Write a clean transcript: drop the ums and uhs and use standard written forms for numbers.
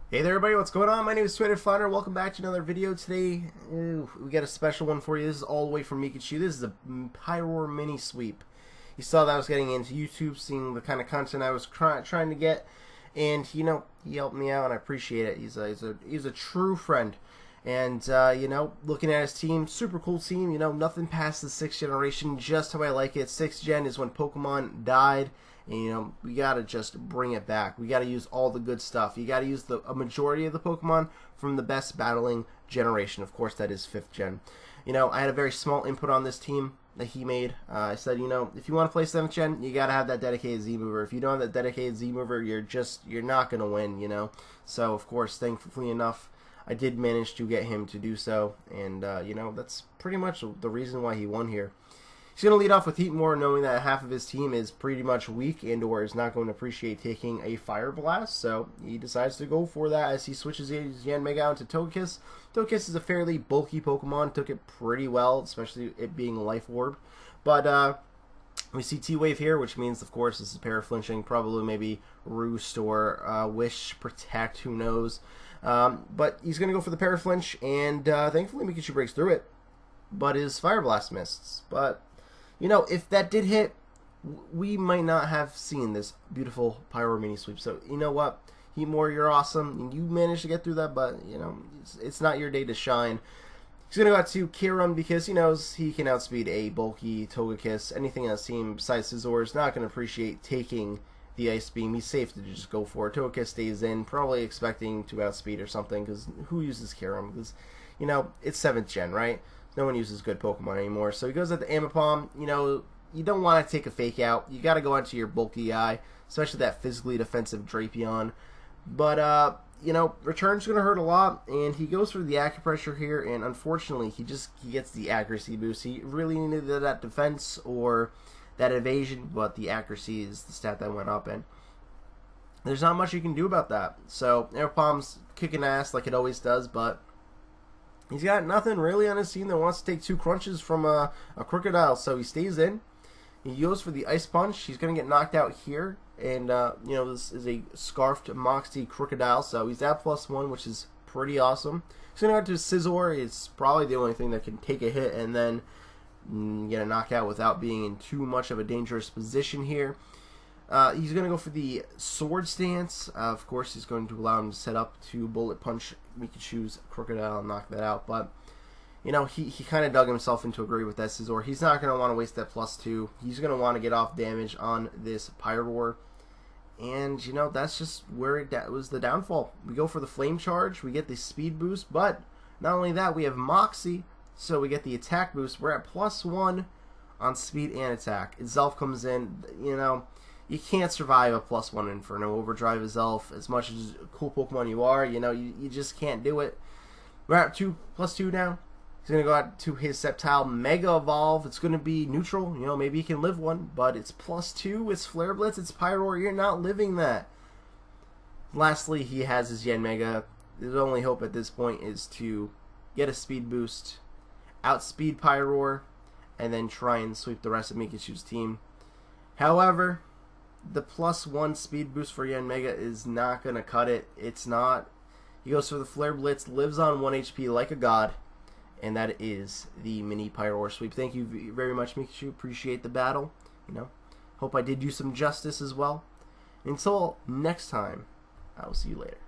Hey there everybody, what's going on? My name is TwoHeadedFlounder. Welcome back to another video. Today, we got a special one for you. This is all the way from Meekahchu. This is a Pyroar mini sweep. You saw that I was getting into YouTube, seeing the kind of content I was trying to get, and he helped me out, and I appreciate it. He's a true friend. And looking at his team, super cool team. Nothing past the 6th generation, just how I like it. 6th gen is when Pokemon died. And we gotta just bring it back. We gotta use all the good stuff. You gotta use a majority of the Pokemon from the best battling generation. Of course, that is 5th gen. I had a very small input on this team that he made. I said, if you want to play 7th gen, you gotta have that dedicated Z mover. If you don't have that dedicated Z mover, you're not gonna win. So of course, thankfully enough, I did manage to get him to do so, and that's pretty much the reason why he won here. He's going to lead off with Heatmore, knowing that half of his team is pretty much weak and or is not going to appreciate taking a Fire Blast, so he decides to go for that as he switches his Yanmega out to Togekiss. Togekiss is a fairly bulky Pokemon, took it pretty well, especially it being Life Orb. But we see T-Wave here, which means, of course, this is Paraflinching, probably maybe Roost or Wish, Protect, who knows. But he's going to go for the Paraflinch, and thankfully Meekahchu breaks through it, but his Fire Blast misses. But if that did hit, we might not have seen this beautiful Pyro mini sweep. So, you know what? Heatmore, you're awesome. And you managed to get through that, but, it's not your day to shine. He's going to go out to Kiram because he knows he can outspeed a bulky Togekiss. Anything else team besides Scizor is not going to appreciate taking the Ice Beam. He's safe to just go for it. Togekiss stays in, probably expecting to outspeed or something, because who uses Kiram? Because, it's 7th gen, right? No one uses good Pokemon anymore. So he goes at the Ambipom. You don't want to take a fake out. You got to go onto your bulky guy, especially that physically defensive Drapion. But, return's going to hurt a lot, and he goes for the Acupressure here, and unfortunately, he gets the accuracy boost. He really needed that defense or that evasion, but the accuracy is the stat that went up, and there's not much you can do about that. So, Ambipom's kicking ass like it always does, but he's got nothing really on his team that wants to take 2 crunches from a Crocodile, so he stays in. He goes for the Ice Punch. He's going to get knocked out here, and this is a Scarfed Moxie Crocodile, so he's at +1, which is pretty awesome. He's going to go to Scizor. It's probably the only thing that can take a hit and then get a knockout without being in too much of a dangerous position here. He's going to go for the Sword Stance. Of course, he's going to allow him to set up to Bullet Punch Meekahchu's Crocodile and knock that out. But, he kind of dug himself into a grave with that Scizor. He's not going to want to waste that +2. He's going to want to get off damage on this Pyroar. And, that's just where it was the downfall. We go for the Flame Charge. We get the Speed Boost. But not only that, we have Moxie. So we get the Attack Boost. We're at +1 on Speed and Attack. Zelf comes in, you can't survive a +1 Inferno Overdrive as Elf. As much as a cool Pokemon you are, you just can't do it. We're at +2 now. He's going to go out to his Sceptile Mega Evolve. It's going to be neutral. Maybe he can live one, but it's +2. It's Flare Blitz. It's Pyroar. You're not living that. Lastly, he has his Yanmega. His only hope at this point is to get a speed boost, outspeed Pyroar, and then try and sweep the rest of Meekahchu's team. However, the +1 speed boost for Yanmega is not going to cut it. It's not. He goes for the Flare Blitz, lives on 1 HP like a god, and that is the mini Pyroar sweep. Thank you very much, Meekahchu. Appreciate the battle. Hope I did you some justice as well. Until next time, I will see you later.